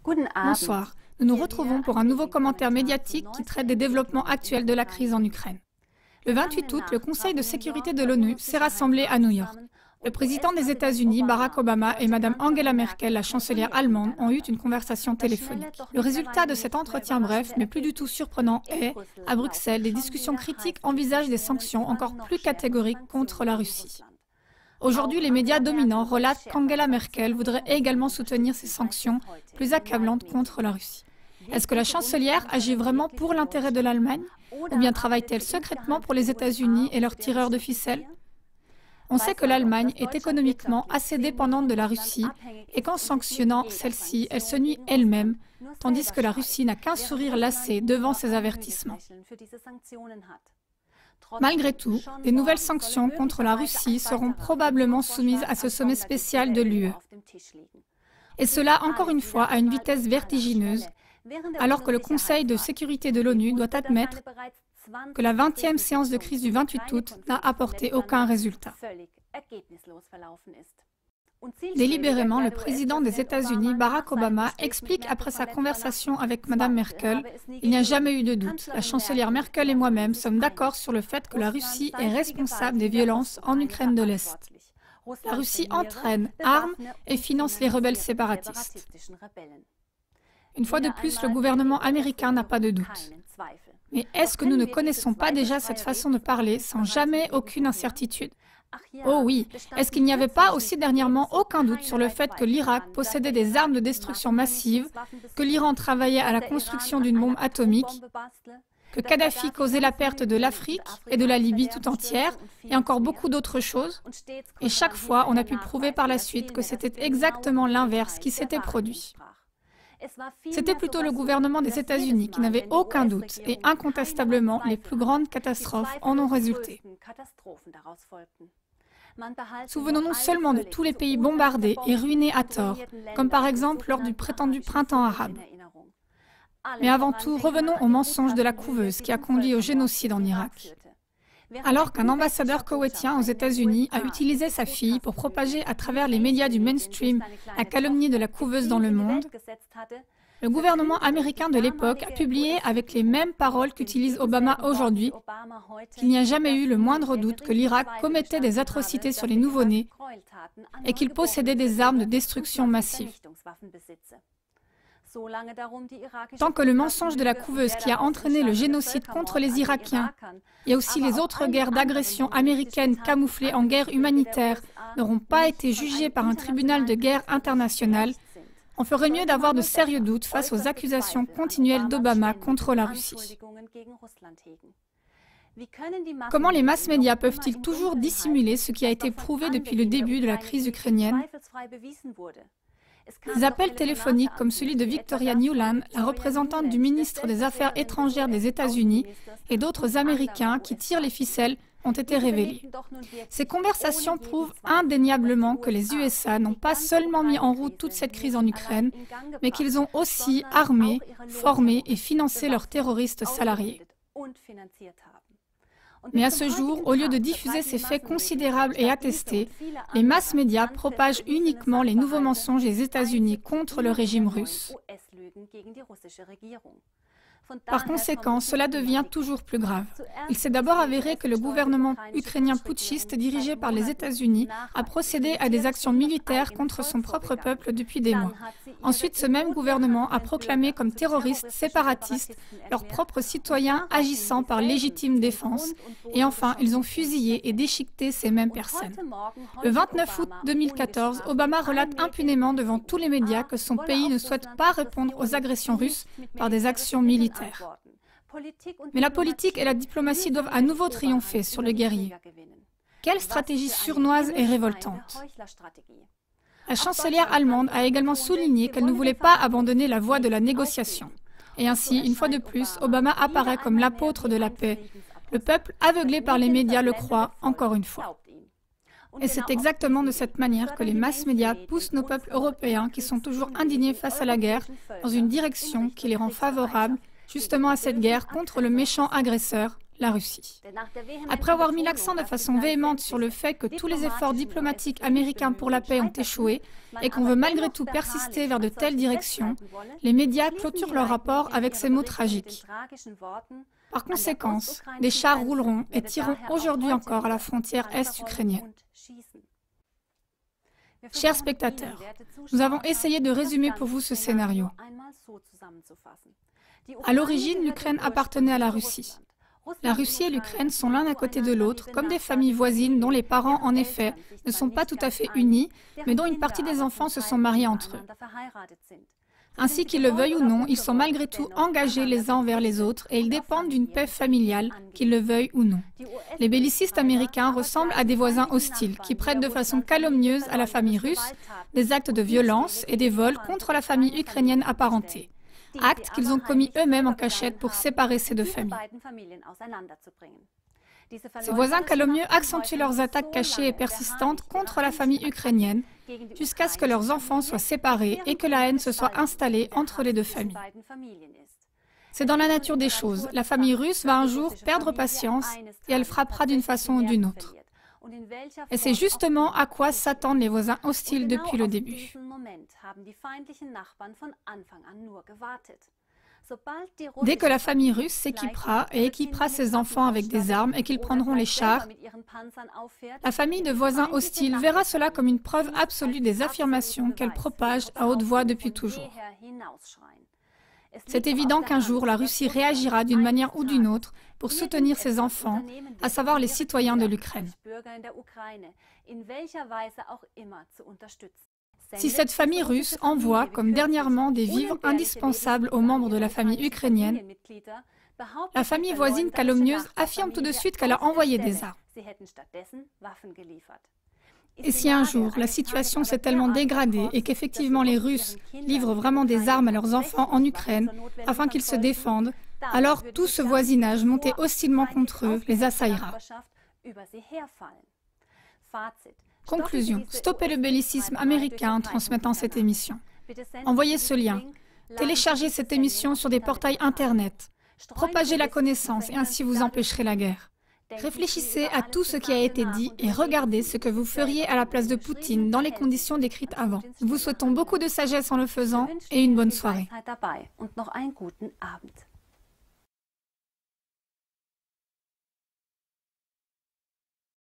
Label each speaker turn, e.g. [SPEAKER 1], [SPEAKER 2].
[SPEAKER 1] Bonsoir, nous nous retrouvons pour un nouveau commentaire médiatique qui traite des développements actuels de la crise en Ukraine. Le 28 août, le Conseil de sécurité de l'ONU s'est rassemblé à New York. Le président des États-Unis, Barack Obama, et Mme Angela Merkel, la chancelière allemande, ont eu une conversation téléphonique. Le résultat de cet entretien bref, mais plus du tout surprenant, est, à Bruxelles, des discussions critiques envisagent des sanctions encore plus catégoriques contre la Russie. Aujourd'hui, les médias dominants relatent qu'Angela Merkel voudrait également soutenir ces sanctions plus accablantes contre la Russie. Est-ce que la chancelière agit vraiment pour l'intérêt de l'Allemagne? Ou bien travaille-t-elle secrètement pour les États-Unis et leurs tireurs de ficelles? On sait que l'Allemagne est économiquement assez dépendante de la Russie et qu'en sanctionnant celle-ci, elle se nuit elle-même, tandis que la Russie n'a qu'un sourire lassé devant ces avertissements. Malgré tout, les nouvelles sanctions contre la Russie seront probablement soumises à ce sommet spécial de l'UE. Et cela, encore une fois, à une vitesse vertigineuse, alors que le Conseil de sécurité de l'ONU doit admettre que la 20e séance de crise du 28 août n'a apporté aucun résultat. Délibérément, le président des États-Unis, Barack Obama, explique après sa conversation avec Mme Merkel: il n'y a jamais eu de doute. La chancelière Merkel et moi-même sommes d'accord sur le fait que la Russie est responsable des violences en Ukraine de l'Est. La Russie entraîne, arme et finance les rebelles séparatistes. Une fois de plus, le gouvernement américain n'a pas de doute. Mais est-ce que nous ne connaissons pas déjà cette façon de parler sans jamais aucune incertitude? Oh oui, est-ce qu'il n'y avait pas aussi dernièrement aucun doute sur le fait que l'Irak possédait des armes de destruction massive, que l'Iran travaillait à la construction d'une bombe atomique, que Kadhafi causait la perte de l'Afrique et de la Libye tout entière, et encore beaucoup d'autres choses? Et chaque fois, on a pu prouver par la suite que c'était exactement l'inverse qui s'était produit. C'était plutôt le gouvernement des États-Unis qui n'avait aucun doute et incontestablement les plus grandes catastrophes en ont résulté. Souvenons-nous seulement de tous les pays bombardés et ruinés à tort, comme par exemple lors du prétendu printemps arabe. Mais avant tout, revenons au mensonge de la couveuse qui a conduit au génocide en Irak. Alors qu'un ambassadeur koweïtien aux États-Unis a utilisé sa fille pour propager à travers les médias du mainstream la calomnie de la couveuse dans le monde, le gouvernement américain de l'époque a publié avec les mêmes paroles qu'utilise Obama aujourd'hui qu'il n'y a jamais eu le moindre doute que l'Irak commettait des atrocités sur les nouveau-nés et qu'il possédait des armes de destruction massive. Tant que le mensonge de la couveuse qui a entraîné le génocide contre les Irakiens et aussi les autres guerres d'agression américaine camouflées en guerre humanitaire n'auront pas été jugés par un tribunal de guerre international, on ferait mieux d'avoir de sérieux doutes face aux accusations continuelles d'Obama contre la Russie. Comment les mass-médias peuvent-ils toujours dissimuler ce qui a été prouvé depuis le début de la crise ukrainienne? Des appels téléphoniques comme celui de Victoria Nuland, la représentante du ministre des Affaires étrangères des États-Unis, et d'autres Américains qui tirent les ficelles ont été révélés. Ces conversations prouvent indéniablement que les USA n'ont pas seulement mis en route toute cette crise en Ukraine, mais qu'ils ont aussi armé, formé et financé leurs terroristes salariés. Mais à ce jour, au lieu de diffuser ces faits considérables et attestés, les mass-médias propagent uniquement les nouveaux mensonges des États-Unis contre le régime russe. Par conséquent, cela devient toujours plus grave. Il s'est d'abord avéré que le gouvernement ukrainien putschiste dirigé par les États-Unis a procédé à des actions militaires contre son propre peuple depuis des mois. Ensuite, ce même gouvernement a proclamé comme terroristes séparatistes leurs propres citoyens agissant par légitime défense. Et enfin, ils ont fusillé et déchiqueté ces mêmes personnes. Le 29 août 2014, Obama relate impunément devant tous les médias que son pays ne souhaite pas répondre aux agressions russes par des actions militaires. Mais la politique et la diplomatie doivent à nouveau triompher sur le guerrier. Quelle stratégie sournoise et révoltante! La chancelière allemande a également souligné qu'elle ne voulait pas abandonner la voie de la négociation. Et ainsi, une fois de plus, Obama apparaît comme l'apôtre de la paix. Le peuple, aveuglé par les médias, le croit encore une fois. Et c'est exactement de cette manière que les mass-médias poussent nos peuples européens, qui sont toujours indignés face à la guerre, dans une direction qui les rend favorables justement à cette guerre contre le méchant agresseur, la Russie. Après avoir mis l'accent de façon véhémente sur le fait que tous les efforts diplomatiques américains pour la paix ont échoué et qu'on veut malgré tout persister vers de telles directions, les médias clôturent leur rapport avec ces mots tragiques. Par conséquent, des chars rouleront et tireront aujourd'hui encore à la frontière est ukrainienne. Chers spectateurs, nous avons essayé de résumer pour vous ce scénario. À l'origine, l'Ukraine appartenait à la Russie. La Russie et l'Ukraine sont l'un à côté de l'autre, comme des familles voisines dont les parents, en effet, ne sont pas tout à fait unis, mais dont une partie des enfants se sont mariés entre eux. Ainsi qu'ils le veuillent ou non, ils sont malgré tout engagés les uns envers les autres et ils dépendent d'une paix familiale, qu'ils le veuillent ou non. Les bellicistes américains ressemblent à des voisins hostiles qui prêtent de façon calomnieuse à la famille russe des actes de violence et des vols contre la famille ukrainienne apparentée. Actes qu'ils ont commis eux-mêmes en cachette pour séparer ces deux familles. Ces voisins calomnieux accentuent leurs attaques cachées et persistantes contre la famille ukrainienne jusqu'à ce que leurs enfants soient séparés et que la haine se soit installée entre les deux familles. C'est dans la nature des choses. La famille russe va un jour perdre patience et elle frappera d'une façon ou d'une autre. Et c'est justement à quoi s'attendent les voisins hostiles depuis le début. Dès que la famille russe s'équipera et équipera ses enfants avec des armes et qu'ils prendront les chars, la famille de voisins hostiles verra cela comme une preuve absolue des affirmations qu'elle propage à haute voix depuis toujours. C'est évident qu'un jour, la Russie réagira d'une manière ou d'une autre pour soutenir ses enfants, à savoir les citoyens de l'Ukraine. Si cette famille russe envoie, comme dernièrement, des vivres indispensables aux membres de la famille ukrainienne, la famille voisine calomnieuse affirme tout de suite qu'elle a envoyé des armes. Et si un jour, la situation s'est tellement dégradée et qu'effectivement les Russes livrent vraiment des armes à leurs enfants en Ukraine afin qu'ils se défendent, alors tout ce voisinage monté hostilement contre eux les assaillera. Conclusion. Stoppez le bellicisme américain en transmettant cette émission. Envoyez ce lien. Téléchargez cette émission sur des portails Internet. Propagez la connaissance et ainsi vous empêcherez la guerre. Réfléchissez à tout ce qui a été dit et regardez ce que vous feriez à la place de Poutine dans les conditions décrites avant. Nous vous souhaitons beaucoup de sagesse en le faisant et une bonne soirée.